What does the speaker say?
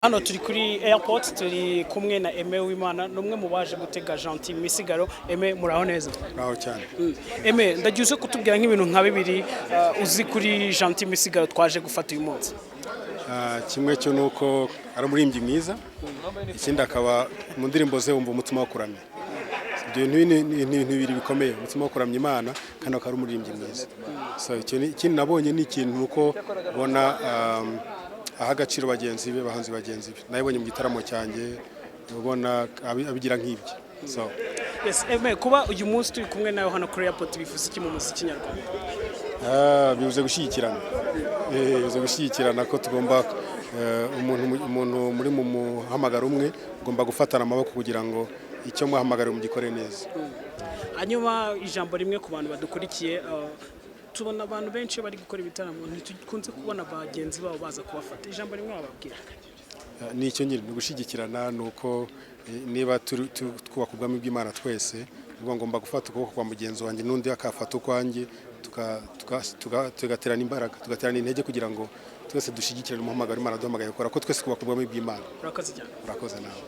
Hano turi kuri airport turi kumwe na Aime Uwimana numwe mu baje gutega Gentil Misigaro. Aime muraho neza? Muraho cyane. Aime ndagiye kutubwira nk'ibintu nka bibiri uzi kuri Gentil Misigaro twaje gufata uyu munsi. Kimwe cyo nuko ari umurimbyi mwiza, ikindi akaba mu ndirimbo ze wumva umutima wo kuramya. Ibyo ni bibiri bikomeye, umutima wo kuramya Imana kandi akaba ari umurimbyi mwiza. So ikindi nabonye ni ikintu nuko ubona aha agaciro bagenzi be bahanzi bagenzi be nayibonye mu gitaramo cyanjye ubona abigira nk'ibyo. So yes, Aime kuba uyu munsi turi kumwe nawe hano kuri airport bifuza iki mu muziki nyarwanda? Bivuze gushyigikirana. Bivuze gushyigikirana ko tugomba umuntu muri mu muhamagaro umwe ugomba gufatana amaboko kugira ngo icyo muhamagaro mugikore neza. Hanyuma ijambo rimwe ku bantu badukurikiye, tubona abantu benshi bari gukora ibitaramo ntitukunze kubona bagenzi babo baza kubafata, ijambo rimwe bababwira? Ni icyo nyine gushyigikirana, nuko niba twubaka ubwami bw'Imana twese ngomba gufata ukuboko kwa mugenzi wanjye n'undi akafata ukwanjye tugaterana imbaraga tugaterana intege kugira ngo twese dushyigikirane umuhamagaro Imana duhamagaye gukora ko twese kubaka ubwami bw'Imana. Urakoze cyane. Urakoze nawe.